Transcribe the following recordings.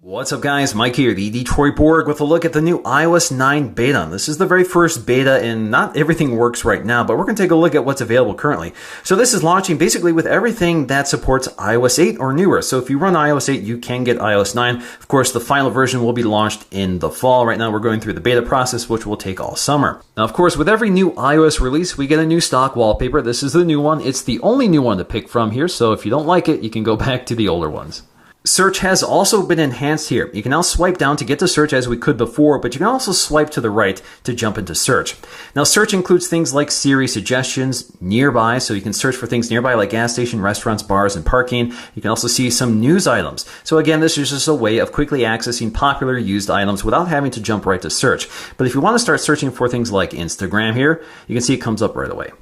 What's up guys, Mike here, the Detroit Borg with a look at the new iOS 9 beta. This is the very first beta and not everything works right now, but we're going to take a look at what's available currently. So this is launching basically with everything that supports iOS 8 or newer. So if you run iOS 8, you can get iOS 9. Of course, the final version will be launched in the fall. Right now we're going through the beta process, which will take all summer. Now of course, with every new iOS release, we get a new stock wallpaper. This is the new one. It's the only new one to pick from here, so if you don't like it, you can go back to the older ones. Search has also been enhanced here. You can now swipe down to get to search as we could before, but you can also swipe to the right to jump into search. Now search includes things like Siri suggestions, nearby, so you can search for things nearby like gas station, restaurants, bars, and parking. You can also see some news items. So again, this is just a way of quickly accessing popular used items without having to jump right to search. But if you want to start searching for things like Instagram here, you can see it comes up right away.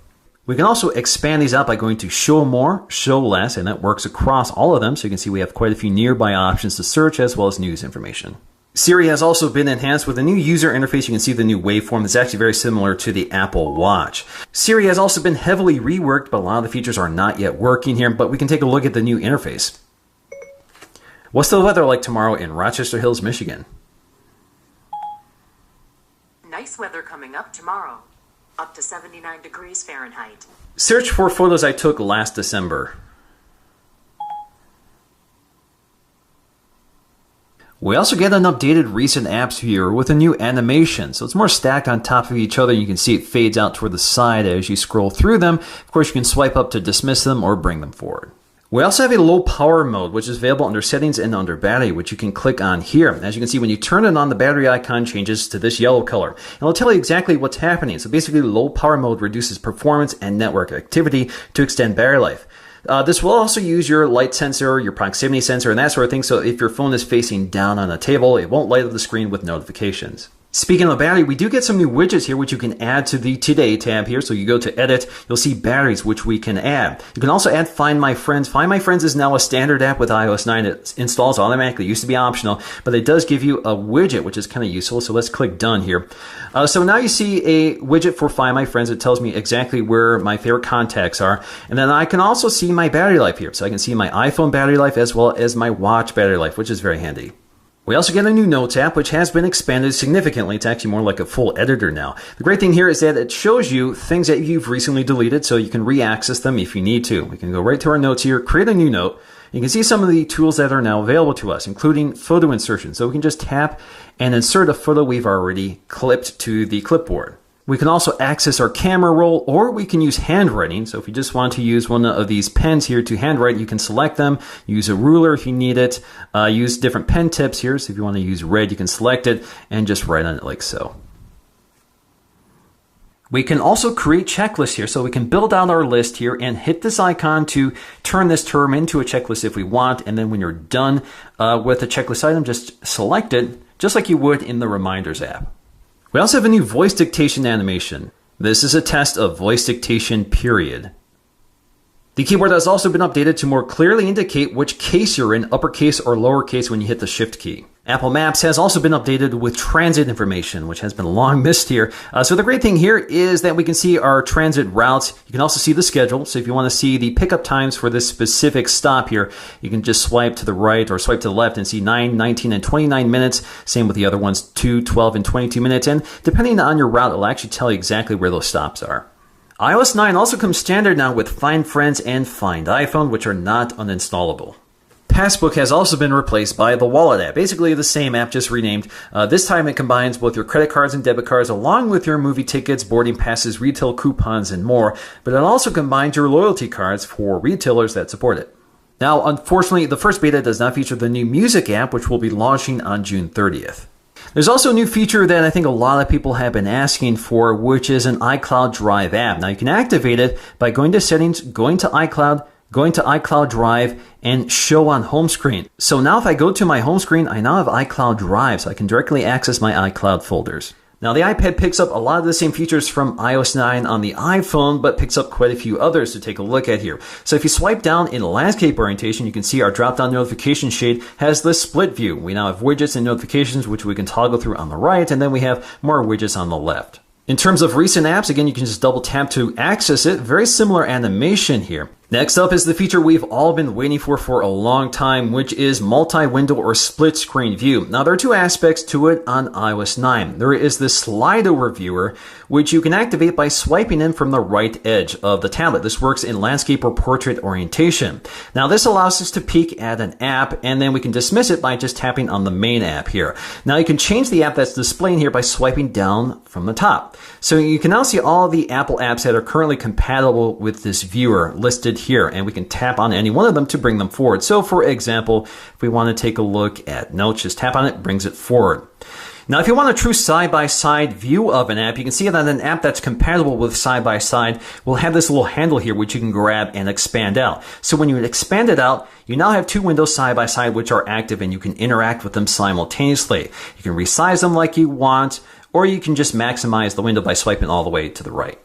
We can also expand these out by going to show more, show less, and that works across all of them. So you can see we have quite a few nearby options to search as well as news information. Siri has also been enhanced with a new user interface. You can see the new waveform that's actually very similar to the Apple Watch. Siri has also been heavily reworked, but a lot of the features are not yet working here, but we can take a look at the new interface. What's the weather like tomorrow in Rochester Hills, Michigan? Nice weather coming up tomorrow. Up to 79 degrees Fahrenheit. Search for photos I took last December. We also get an updated recent apps viewer with a new animation. So it's more stacked on top of each other. You can see it fades out toward the side as you scroll through them. Of course, you can swipe up to dismiss them or bring them forward. We also have a low power mode, which is available under settings and under battery, which you can click on here. As you can see, when you turn it on, the battery icon changes to this yellow color. And it'll tell you exactly what's happening. So basically, low power mode reduces performance and network activity to extend battery life. This will also use your light sensor, your proximity sensor, and that sort of thing. So if your phone is facing down on a table, it won't light up the screen with notifications. Speaking of battery, we do get some new widgets here, which you can add to the Today tab here. So you go to Edit, you'll see batteries, which we can add. You can also add Find My Friends. Find My Friends is now a standard app with iOS 9. It installs automatically. It used to be optional, but it does give you a widget, which is kind of useful. So let's click Done here. So now you see a widget for Find My Friends. It tells me exactly where my favorite contacts are. And then I can also see my battery life here. So I can see my iPhone battery life as well as my watch battery life, which is very handy. We also get a new Notes app, which has been expanded significantly. It's actually more like a full editor now. The great thing here is that it shows you things that you've recently deleted, so you can re-access them if you need to. We can go right to our notes here, create a new note. You can see some of the tools that are now available to us, including photo insertion. So we can just tap and insert a photo we've already clipped to the clipboard. We can also access our camera roll, or we can use handwriting. So if you just want to use one of these pens here to handwrite, you can select them, use a ruler if you need it, use different pen tips here. So if you want to use red, you can select it and just write on it like so. We can also create checklists here, so we can build out our list here and hit this icon to turn this term into a checklist if we want. And then when you're done with the checklist item, just select it, just like you would in the Reminders app. We also have a new voice dictation animation. This is a test of voice dictation, period. The keyboard has also been updated to more clearly indicate which case you're in, uppercase or lowercase, when you hit the Shift key. Apple Maps has also been updated with transit information, which has been long missed here. So the great thing here is that we can see our transit routes. You can also see the schedule. So if you want to see the pickup times for this specific stop here, you can just swipe to the right or swipe to the left and see 9, 19, and 29 minutes. Same with the other ones, 2, 12, and 22 minutes. And depending on your route, it'll actually tell you exactly where those stops are. iOS 9 also comes standard now with Find Friends and Find iPhone, which are not uninstallable. Passbook has also been replaced by the Wallet app, basically the same app, just renamed. This time it combines both your credit cards and debit cards along with your movie tickets, boarding passes, retail coupons, and more, but it also combines your loyalty cards for retailers that support it. Now, unfortunately, the first beta does not feature the new Music app, which will be launching on June 30th. There's also a new feature that I think a lot of people have been asking for, which is an iCloud Drive app. Now, you can activate it by going to Settings, going to iCloud Drive, and Show on Home Screen. So now if I go to my home screen, I now have iCloud Drive, so I can directly access my iCloud folders. Now the iPad picks up a lot of the same features from iOS 9 on the iPhone, but picks up quite a few others to take a look at here. So if you swipe down in landscape orientation, you can see our drop-down notification shade has this split view. We now have widgets and notifications, which we can toggle through on the right, and then we have more widgets on the left. In terms of recent apps, again, you can just double tap to access it. Very similar animation here. Next up is the feature we've all been waiting for a long time, which is multi-window or split screen view. Now, there are two aspects to it on iOS 9. There is this slide over viewer, which you can activate by swiping in from the right edge of the tablet. This works in landscape or portrait orientation. Now, this allows us to peek at an app, and then we can dismiss it by just tapping on the main app here. Now, you can change the app that's displaying here by swiping down from the top. So you can now see all the Apple apps that are currently compatible with this viewer listed here, and we can tap on any one of them to bring them forward. So for example, if we want to take a look at Notes, just tap on it, brings it forward. Now, if you want a true side-by-side view of an app, you can see that an app that's compatible with side-by-side will have this little handle here, which you can grab and expand out. So when you expand it out, you now have two windows side-by-side, which are active, and you can interact with them simultaneously. You can resize them like you want, or you can just maximize the window by swiping all the way to the right.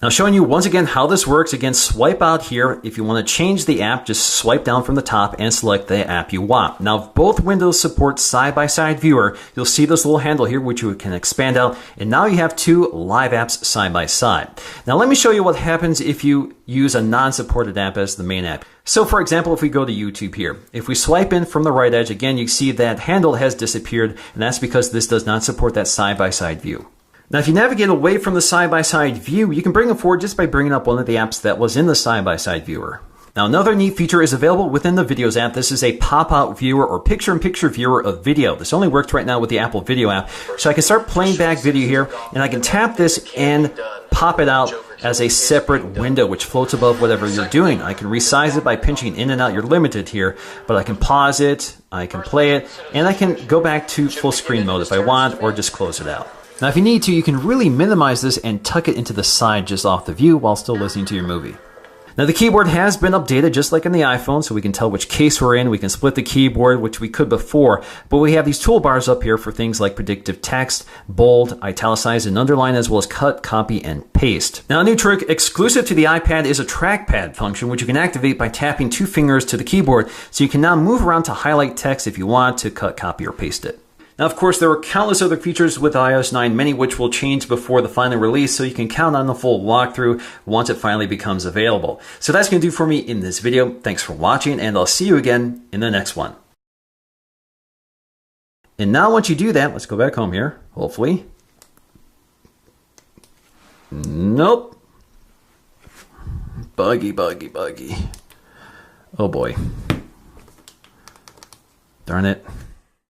Now, showing you once again how this works. Again, swipe out here. If you want to change the app, just swipe down from the top and select the app you want. Now, if both windows support side-by-side viewer, you'll see this little handle here, which you can expand out. And now you have two live apps side by side. Now, let me show you what happens if you use a non-supported app as the main app. So, for example, if we go to YouTube here, if we swipe in from the right edge, again, you see that handle has disappeared. And that's because this does not support that side-by-side view. Now, if you navigate away from the side-by-side view, you can bring it forward just by bringing up one of the apps that was in the side-by-side viewer. Now, another neat feature is available within the Videos app. This is a pop-out viewer or picture-in-picture viewer of video. This only works right now with the Apple Video app. So I can start playing back video here, and I can tap this and pop it out as a separate window, which floats above whatever you're doing. I can resize it by pinching in and out. You're limited here, but I can pause it, I can play it, and I can go back to full screen mode if I want, or just close it out. Now, if you need to, you can really minimize this and tuck it into the side just off the view while still listening to your movie. Now, the keyboard has been updated just like in the iPhone, so we can tell which case we're in. We can split the keyboard, which we could before, but we have these toolbars up here for things like predictive text, bold, italicize, and underline, as well as cut, copy, and paste. Now, a new trick exclusive to the iPad is a trackpad function, which you can activate by tapping two fingers to the keyboard, so you can now move around to highlight text if you want to cut, copy, or paste it. Now, of course, there are countless other features with iOS 9, many which will change before the final release, so you can count on the full walkthrough once it finally becomes available. So that's going to do for me in this video. Thanks for watching, and I'll see you again in the next one. And now once you do that, let's go back home here, hopefully. Nope. Buggy. Oh boy. Darn it.